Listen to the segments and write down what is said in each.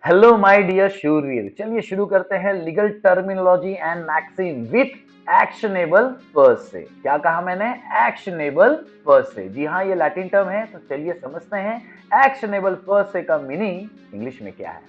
Hello my dear शूरवीर, चलिए शुरू करते हैं legal terminology and maxim with actionable verb से। क्या कहा मैंने? एक्शनेबल वर्ब से। जी हाँ, ये लैटिन टर्म है, तो चलिए समझते हैं एक्शनेबल वर्ब से का मीनिंग इंग्लिश में क्या है।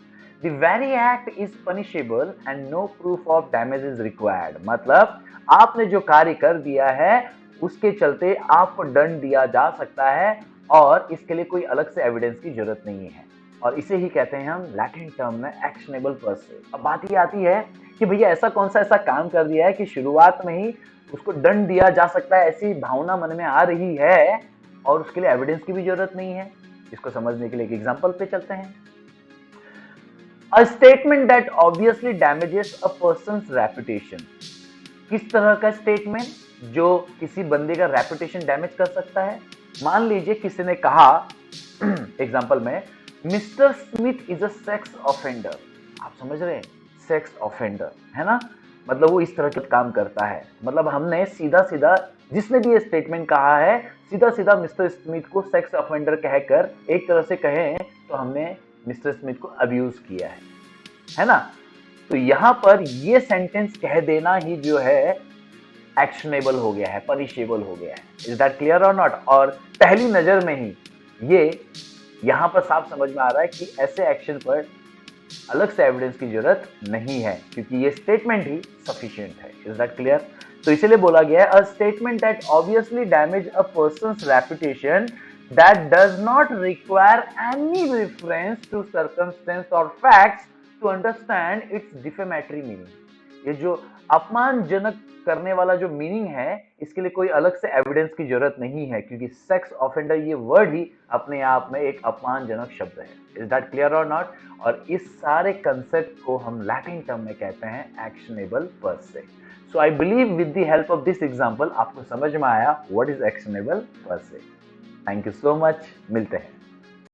The very act is punishable and no proof of damage is required. मतलब आपने जो कार्य कर दिया है उसके चलते आपको दंड दिया जा सकता है और इसके लिए कोई अलग से एविडेंस की जरूरत नहीं है, और इसे ही कहते हैं हम लैटिन टर्म में एक्शनेबल पर्सन। अब बात ये आती है कि भैया ऐसा कौन सा ऐसा काम कर दिया है कि शुरुआत में ही उसको दंड दिया जा सकता है, ऐसी भावना मन में आ रही है और उसके लिए एविडेंस की भी जरूरत नहीं है। इसको समझने के लिए एक एग्जांपल पे चलते हैं। A statement that obviously damages a persons reputation. किस तरह का स्टेटमेंट जो किसी बंदे का रेपुटेशन डैमेज कर सकता है? मान लीजिए किसी ने कहा एग्जांपल में, mister Smith is a sex offender. आप समझ रहे हैं? सेक्स ऑफेंडर है ना, मतलब वो इस तरह के काम करता है। मतलब हमने सीधा सीधा, जिसने भी ये स्टेटमेंट कहा है, सीधा सीधा मिस्टर स्मिथ को सेक्स ऑफेंडर कहकर, एक तरह से कहें तो हमने मिस्टर स्मिथ को अब्यूज किया है ना। तो यहां पर ये सेंटेंस कह देना ही जो है एक्शनेबल हो गया है, पनिशेबल हो गया है। इज दैट क्लियर और नॉट? और पहली नजर में ही ये यहां पर साफ समझ में आ रहा है कि ऐसे एक्शन पर अलग से एविडेंस की जरूरत नहीं है, क्योंकि ये स्टेटमेंट ही सफिशिएंट है। Is that clear? तो इसीलिए बोला गया है, a statement that obviously damage a persons reputation that does not require any reference to circumstance or facts to understand its defamatory meaning। ये जो अपमानजनक करने वाला जो मीनिंग है, इसके लिए कोई अलग से एविडेंस की जरूरत नहीं है, क्योंकि सेक्स ऑफेंडर ये वर्ड ही अपने आप में एक अपमानजनक शब्द है। इज दैट क्लियर और नॉट? और इस सारे कंसेप्ट को हम लैटिन टर्म में कहते हैं एक्शनेबल वर्ब से। So I believe with the help of this example आपको समझ में आया व्हाट इज एक्शनेबल वर्ब से। थैंक यू सो मच, मिलते हैं।